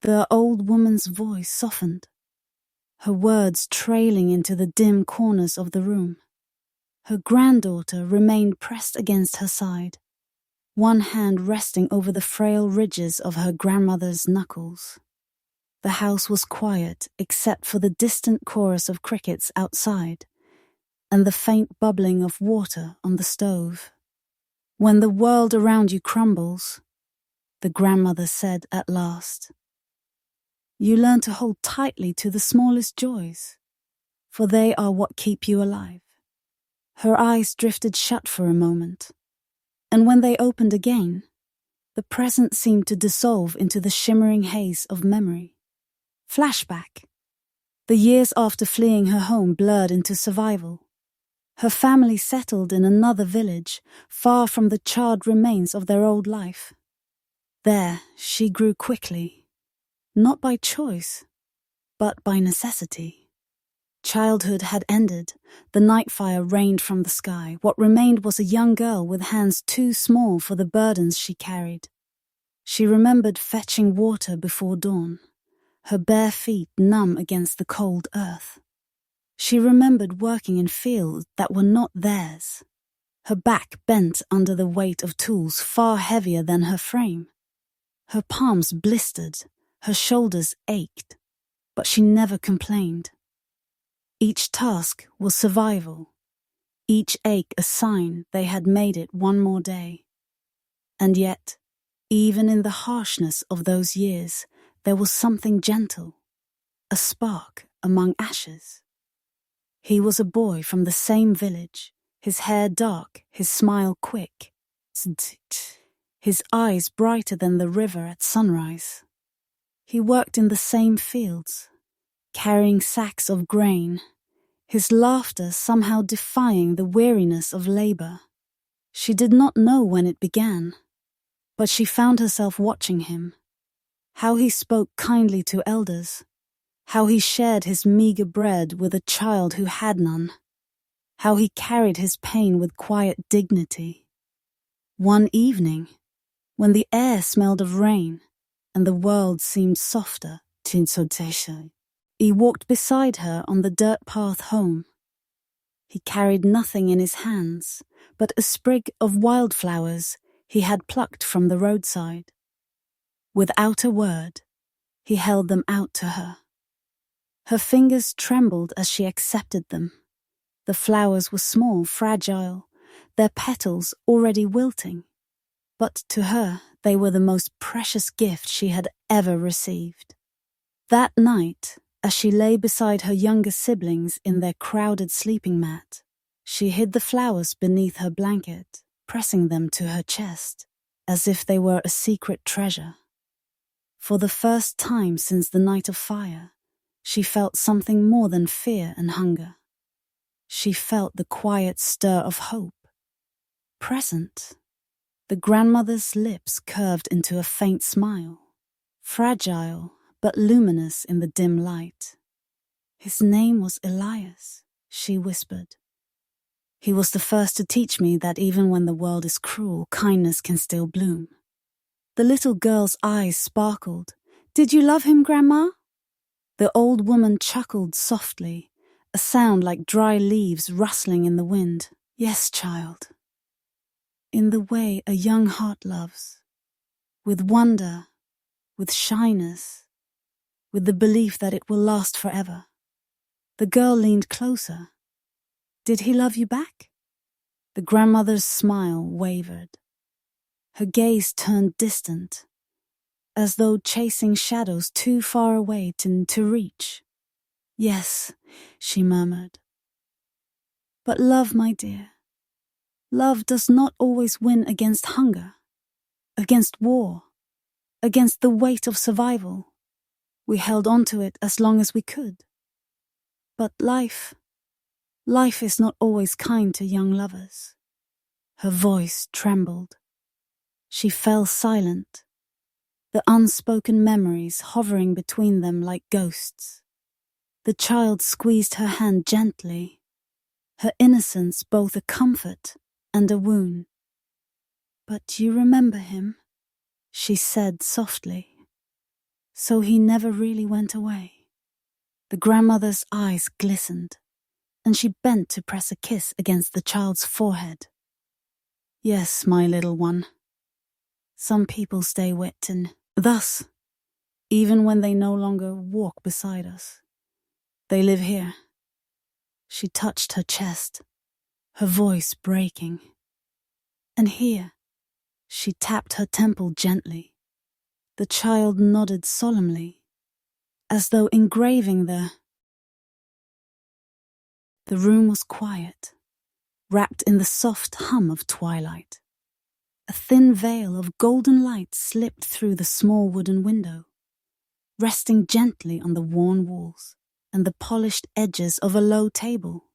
The old woman's voice softened, her words trailing into the dim corners of the room. Her granddaughter remained pressed against her side, one hand resting over the frail ridges of her grandmother's knuckles. The house was quiet except for the distant chorus of crickets outside and the faint bubbling of water on the stove. "When the world around you crumbles," the grandmother said at last, "you learn to hold tightly to the smallest joys, for they are what keep you alive." Her eyes drifted shut for a moment, and when they opened again, the present seemed to dissolve into the shimmering haze of memory. Flashback. The years after fleeing her home blurred into survival. Her family settled in another village, far from the charred remains of their old life. There, she grew quickly, not by choice, but by necessity. Childhood had ended, the night fire rained from the sky. What remained was a young girl with hands too small for the burdens she carried. She remembered fetching water before dawn, her bare feet numb against the cold earth. She remembered working in fields that were not theirs, her back bent under the weight of tools far heavier than her frame. Her palms blistered, her shoulders ached, but she never complained. Each task was survival, each ache a sign they had made it one more day. And yet, even in the harshness of those years, there was something gentle, a spark among ashes. He was a boy from the same village, his hair dark, his smile quick, his eyes brighter than the river at sunrise. He worked in the same fields, carrying sacks of grain, his laughter somehow defying the weariness of labor. She did not know when it began, but she found herself watching him, how he spoke kindly to elders, how he shared his meager bread with a child who had none, how he carried his pain with quiet dignity. One evening, when the air smelled of rain and the world seemed softer, he walked beside her on the dirt path home. He carried nothing in his hands but a sprig of wildflowers he had plucked from the roadside. Without a word, he held them out to her. Her fingers trembled as she accepted them. The flowers were small, fragile, their petals already wilting, but to her they were the most precious gift she had ever received. That night, as she lay beside her younger siblings in their crowded sleeping mat, she hid the flowers beneath her blanket, pressing them to her chest, as if they were a secret treasure. For the first time since the night of fire, she felt something more than fear and hunger. She felt the quiet stir of hope. Present, the grandmother's lips curved into a faint smile, fragile but luminous in the dim light. "His name was Elias," she whispered. "He was the first to teach me that even when the world is cruel, kindness can still bloom." The little girl's eyes sparkled. "Did you love him, Grandma?" The old woman chuckled softly, a sound like dry leaves rustling in the wind. "Yes, child. In the way a young heart loves, with wonder, with shyness, with the belief that it will last forever." The girl leaned closer. "Did he love you back?" The grandmother's smile wavered. Her gaze turned distant, as though chasing shadows too far away to reach. "Yes," she murmured. "But love, my dear, love does not always win against hunger, against war, against the weight of survival. We held on to it as long as we could. But life is not always kind to young lovers." Her voice trembled. She fell silent, the unspoken memories hovering between them like ghosts. The child squeezed her hand gently, her innocence both a comfort and a wound. "But you remember him?" she said softly. So he never really went away. The grandmother's eyes glistened, and she bent to press a kiss against the child's forehead. Yes, my little one. Some people stay wet and thus, even when they no longer walk beside us, they live here. She touched her chest, her voice breaking. And here, she tapped her temple gently. The child nodded solemnly, as though engraving the room was quiet, wrapped in the soft hum of twilight. A thin veil of golden light slipped through the small wooden window, resting gently on the worn walls and the polished edges of a low table.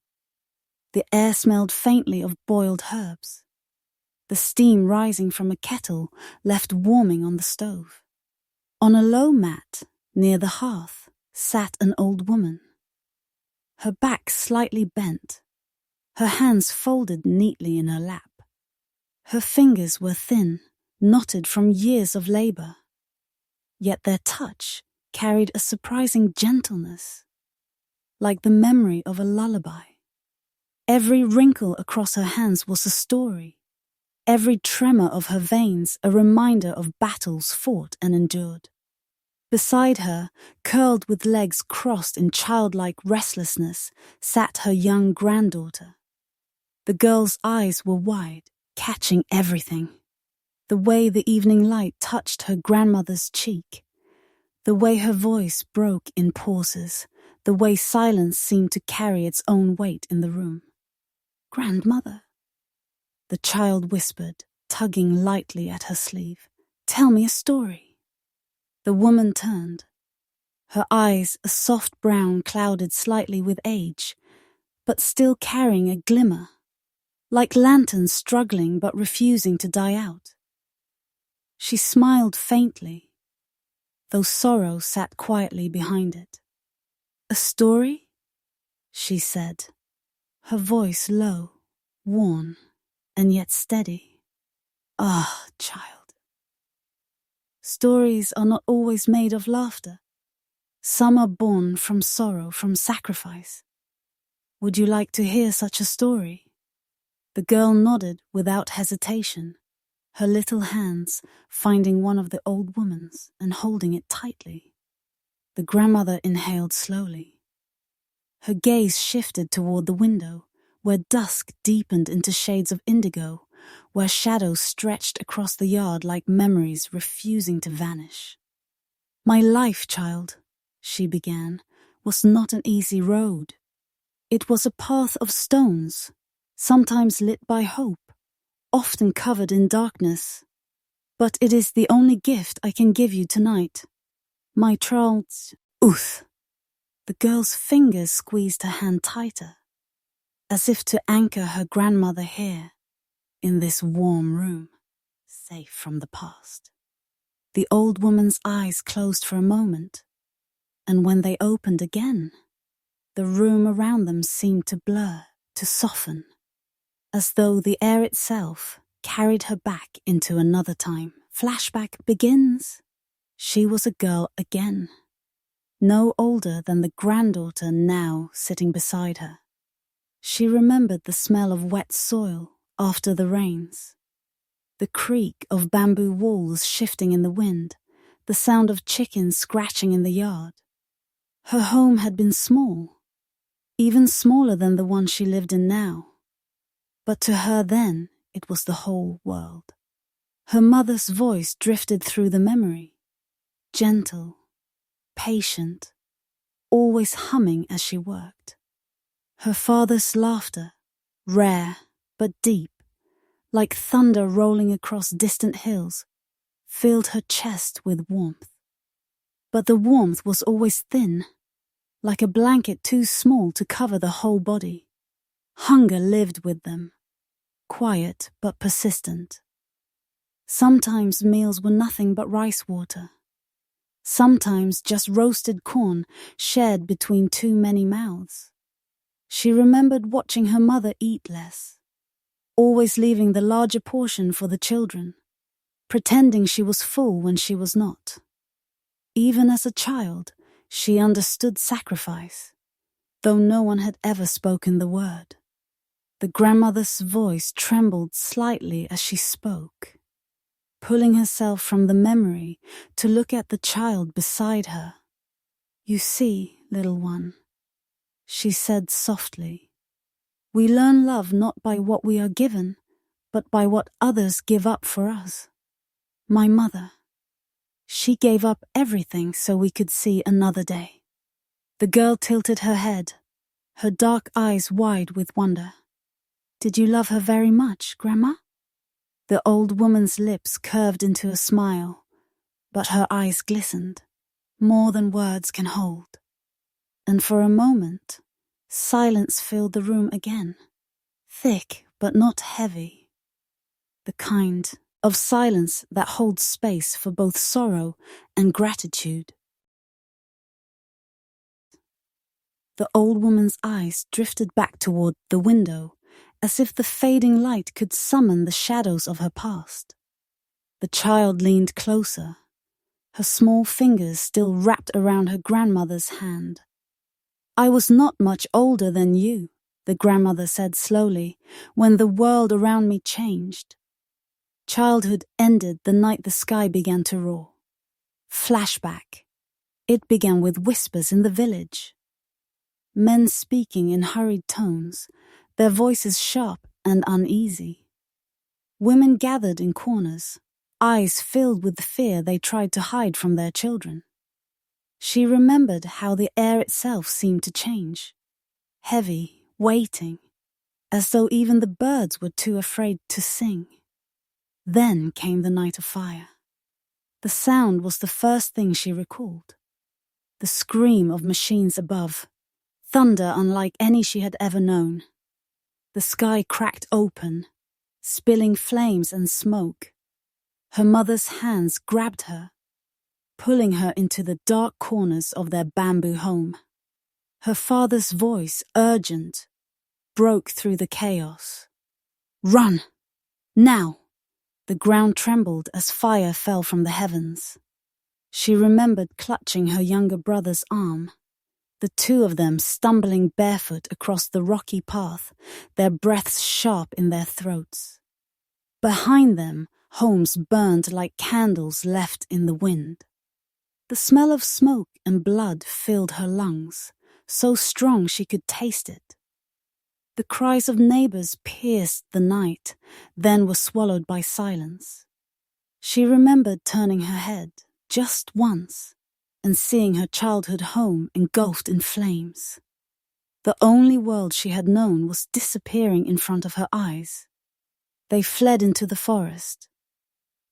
The air smelled faintly of boiled herbs. The steam rising from a kettle left warming on the stove. On a low mat near the hearth sat an old woman. Her back slightly bent, her hands folded neatly in her lap. Her fingers were thin, knotted from years of labor, yet their touch carried a surprising gentleness, like the memory of a lullaby. Every wrinkle across her hands was a story, every tremor of her veins a reminder of battles fought and endured. Beside her, curled with legs crossed in childlike restlessness, sat her young granddaughter. The girl's eyes were wide, catching everything. The way the evening light touched her grandmother's cheek, the way her voice broke in pauses, the way silence seemed to carry its own weight in the room. "Grandmother," the child whispered, tugging lightly at her sleeve, "tell me a story." The woman turned, her eyes a soft brown clouded slightly with age, but still carrying a glimmer, like lanterns struggling but refusing to die out. She smiled faintly, though sorrow sat quietly behind it. "A story?" she said, her voice low, worn, and yet steady. "Ah, child. Stories are not always made of laughter. Some are born from sorrow, from sacrifice. Would you like to hear such a story?" The girl nodded without hesitation, her little hands finding one of the old woman's and holding it tightly. The grandmother inhaled slowly. Her gaze shifted toward the window, where dusk deepened into shades of indigo, where shadows stretched across the yard like memories refusing to vanish. "My life, child," she began, "was not an easy road. It was a path of stones, sometimes lit by hope, often covered in darkness. But it is the only gift I can give you tonight. My child's ooth." The girl's fingers squeezed her hand tighter, as if to anchor her grandmother here, in this warm room, safe from the past. The old woman's eyes closed for a moment, and when they opened again, the room around them seemed to blur, to soften, as though the air itself carried her back into another time. Flashback begins. She was a girl again, no older than the granddaughter now sitting beside her. She remembered the smell of wet soil after the rains, the creak of bamboo walls shifting in the wind, the sound of chickens scratching in the yard. Her home had been small, even smaller than the one she lived in now. But to her then, it was the whole world. Her mother's voice drifted through the memory, gentle, patient, always humming as she worked. Her father's laughter, rare but deep, like thunder rolling across distant hills, filled her chest with warmth. But the warmth was always thin, like a blanket too small to cover the whole body. Hunger lived with them, quiet but persistent. Sometimes meals were nothing but rice water. Sometimes just roasted corn shared between too many mouths. She remembered watching her mother eat less, always leaving the larger portion for the children, pretending she was full when she was not. even as a child, she understood sacrifice, though no one had ever spoken the word. The grandmother's voice trembled slightly as she spoke, pulling herself from the memory to look at the child beside her. "You see, little one," she said softly, "we learn love not by what we are given, but by what others give up for us. My mother, she gave up everything so we could see another day." The girl tilted her head, her dark eyes wide with wonder. "Did you love her very much, Grandma?" The old woman's lips curved into a smile, but her eyes glistened, more than words can hold. And for a moment, silence filled the room again, thick but not heavy. The kind of silence that holds space for both sorrow and gratitude. The old woman's eyes drifted back toward the window, as if the fading light could summon the shadows of her past. The child leaned closer, her small fingers still wrapped around her grandmother's hand. "I was not much older than you," the grandmother said slowly, "when the world around me changed. Childhood ended the night the sky began to roar. Flashback. It began with whispers in the village. Men speaking in hurried tones, their voices sharp and uneasy. Women gathered in corners, eyes filled with fear they tried to hide from their children. She remembered how the air itself seemed to change, heavy, waiting, as though even the birds were too afraid to sing. Then came the night of fire. The sound was the first thing she recalled. The scream of machines above, thunder unlike any she had ever known. The sky cracked open, spilling flames and smoke. Her mother's hands grabbed her, pulling her into the dark corners of their bamboo home. Her father's voice, urgent, broke through the chaos. "Run! Now!" The ground trembled as fire fell from the heavens. She remembered clutching her younger brother's arm, the two of them stumbling barefoot across the rocky path, their breaths sharp in their throats. Behind them, homes burned like candles left in the wind. The smell of smoke and blood filled her lungs, so strong she could taste it. The cries of neighbors pierced the night, then were swallowed by silence. She remembered turning her head, just once, and seeing her childhood home engulfed in flames. The only world she had known was disappearing in front of her eyes. They fled into the forest,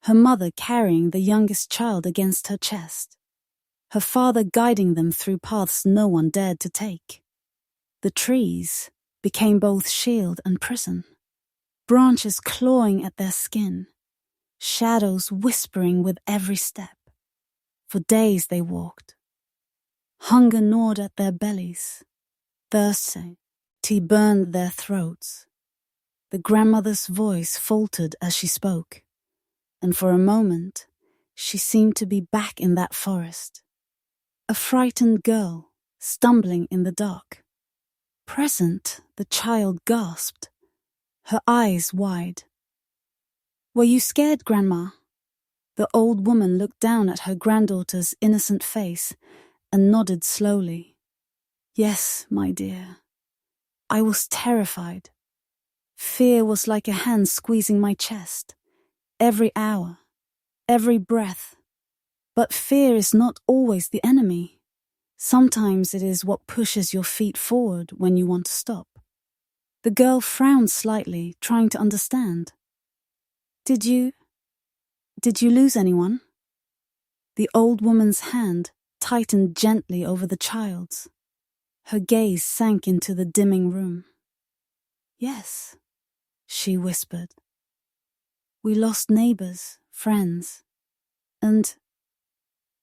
her mother carrying the youngest child against her chest, her father guiding them through paths no one dared to take. The trees became both shield and prison, branches clawing at their skin, shadows whispering with every step. For days they walked. Hunger gnawed at their bellies, thirsty burned their throats. The grandmother's voice faltered as she spoke, and for a moment she seemed to be back in that forest, a frightened girl stumbling in the dark. Present, the child gasped, her eyes wide. "Were you scared, Grandma?" The old woman looked down at her granddaughter's innocent face and nodded slowly. "Yes, my dear. I was terrified. Fear was like a hand squeezing my chest, every hour, every breath. But fear is not always the enemy. Sometimes it is what pushes your feet forward when you want to stop." The girl frowned slightly, trying to understand. Did you lose anyone?" The old woman's hand tightened gently over the child's. Her gaze sank into the dimming room. "Yes," she whispered. "We lost neighbors, friends, and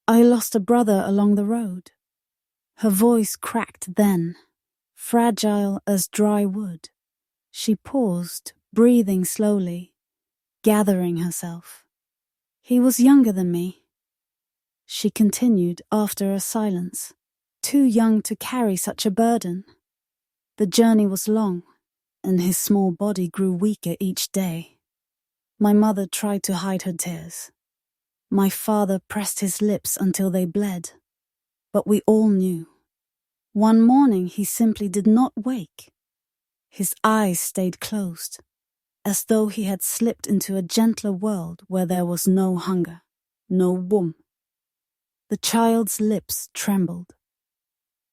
I lost a brother along the road." Her voice cracked then, fragile as dry wood. She paused, breathing slowly, gathering herself. "He was younger than me. she continued after a silence, too young to carry such a burden. The journey was long, and his small body grew weaker each day. My mother tried to hide her tears. My father pressed his lips until they bled. But we all knew. One morning he simply did not wake. His eyes stayed closed, as though he had slipped into a gentler world where there was no hunger, no womb. The child's lips trembled.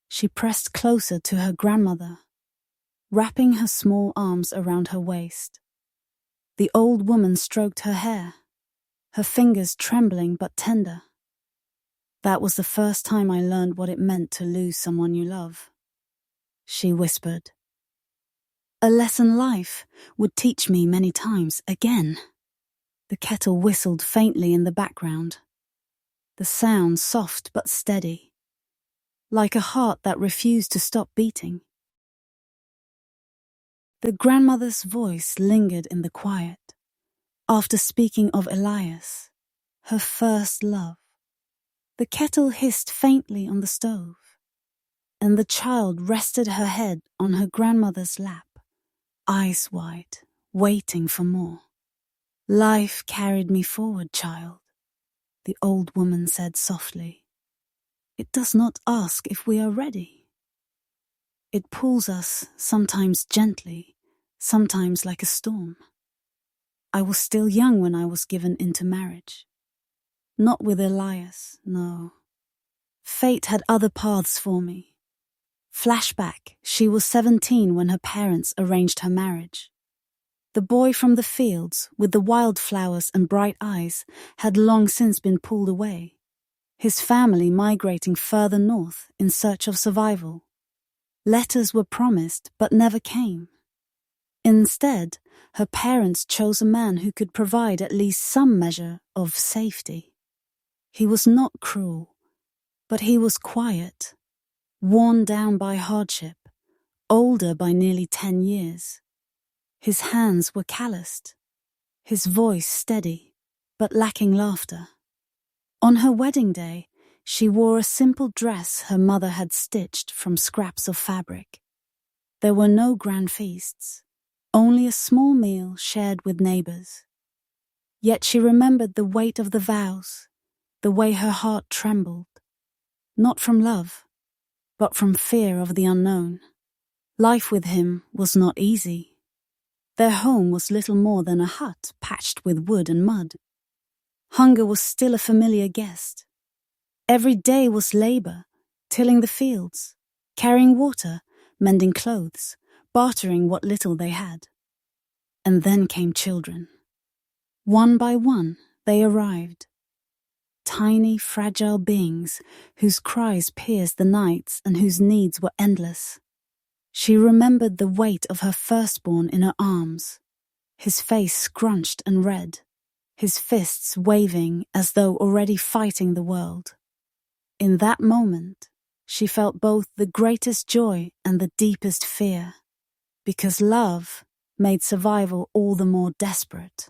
She pressed closer to her grandmother, wrapping her small arms around her waist. The old woman stroked her hair, her fingers trembling but tender. That was the first time I learned what it meant to lose someone you love, she whispered. A lesson life would teach me many times again. The kettle whistled faintly in the background, the sound soft but steady, like a heart that refused to stop beating. The grandmother's voice lingered in the quiet, after speaking of Elias, her first love. The kettle hissed faintly on the stove, and the child rested her head on her grandmother's lap, eyes wide, waiting for more. Life carried me forward, child, the old woman said softly. It does not ask if we are ready. It pulls us, sometimes gently, sometimes like a storm. I was still young when I was given into marriage. Not with Elias, no. Fate had other paths for me. Flashback, she was 17 when her parents arranged her marriage. The boy from the fields, with the wildflowers and bright eyes, had long since been pulled away, his family migrating further north in search of survival. Letters were promised but never came. Instead, her parents chose a man who could provide at least some measure of safety. He was not cruel, but he was quiet, worn down by hardship, older by nearly 10 years. His hands were calloused, his voice steady, but lacking laughter. On her wedding day, she wore a simple dress her mother had stitched from scraps of fabric. There were no grand feasts, only a small meal shared with neighbors. Yet she remembered the weight of the vows, the way her heart trembled, not from love, but from fear of the unknown. Life with him was not easy. Their home was little more than a hut patched with wood and mud. Hunger was still a familiar guest. Every day was labor, tilling the fields, carrying water, mending clothes, bartering what little they had. And then came children. One by one, they arrived. Tiny, fragile beings whose cries pierced the nights and whose needs were endless. She remembered the weight of her firstborn in her arms, his face scrunched and red, his fists waving as though already fighting the world. In that moment, she felt both the greatest joy and the deepest fear, because love made survival all the more desperate.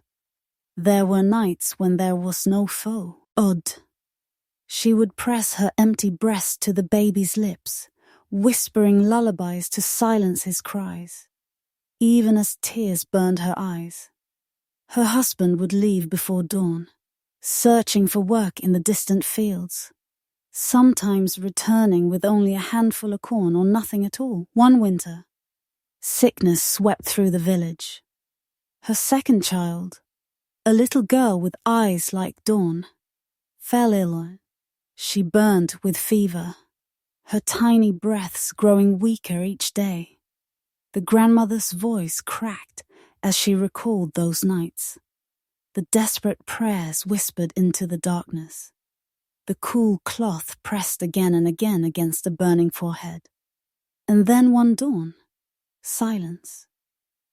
There were nights when there was no foe. Odd. She would press her empty breast to the baby's lips, whispering lullabies to silence his cries, even as tears burned her eyes. Her husband would leave before dawn, searching for work in the distant fields, sometimes returning with only a handful of corn or nothing at all. One winter, sickness swept through the village. Her second child, a little girl with eyes like dawn, fell ill. She burned with fever, her tiny breaths growing weaker each day. The grandmother's voice cracked as she recalled those nights. The desperate prayers whispered into the darkness. The cool cloth pressed again and again against the burning forehead. And then one dawn, silence.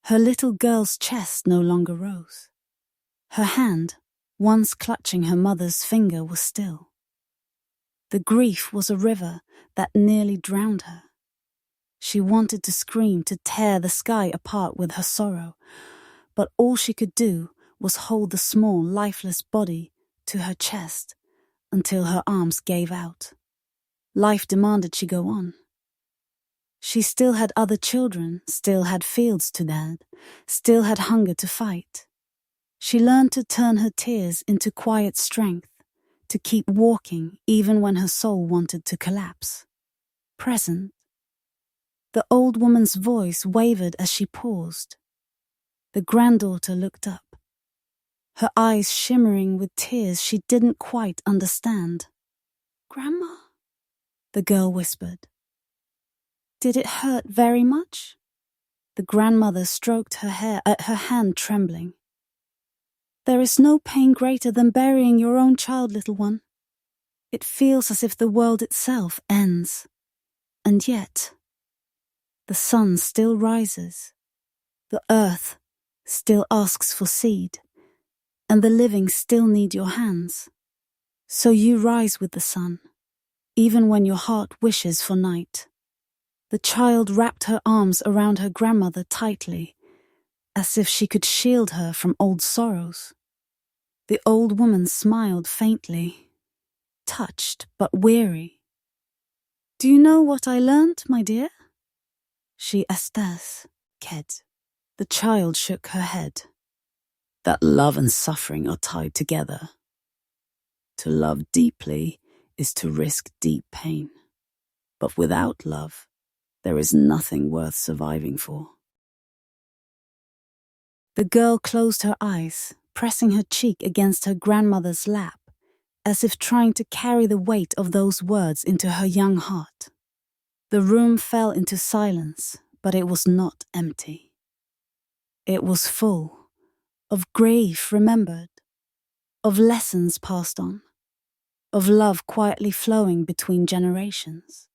Her little girl's chest no longer rose. Her hand, once clutching her mother's finger, was still. The grief was a river that nearly drowned her. She wanted to scream, to tear the sky apart with her sorrow, but all she could do was hold the small, lifeless body to her chest until her arms gave out. Life demanded she go on. She still had other children, still had fields to tend, still had hunger to fight. She learned to turn her tears into quiet strength, to keep walking even when her soul wanted to collapse. Present. The old woman's voice wavered as she paused. The granddaughter looked up, her eyes shimmering with tears she didn't quite understand. "Grandma?" the girl whispered. "Did it hurt very much?" The grandmother stroked her hair, her hand trembling. "There is no pain greater than burying your own child, little one. It feels as if the world itself ends. And yet, the sun still rises. The earth still asks for seed, and the living still need your hands. So you rise with the sun, even when your heart wishes for night." The child wrapped her arms around her grandmother tightly, as if she could shield her from old sorrows. The old woman smiled faintly, touched but weary. "Do you know what I learned, my dear?" "She estás, Ked." The child shook her head. "That love and suffering are tied together. To love deeply is to risk deep pain. But without love, there is nothing worth surviving for." The girl closed her eyes, pressing her cheek against her grandmother's lap, as if trying to carry the weight of those words into her young heart. The room fell into silence, but it was not empty. It was full of grief remembered, of lessons passed on, of love quietly flowing between generations.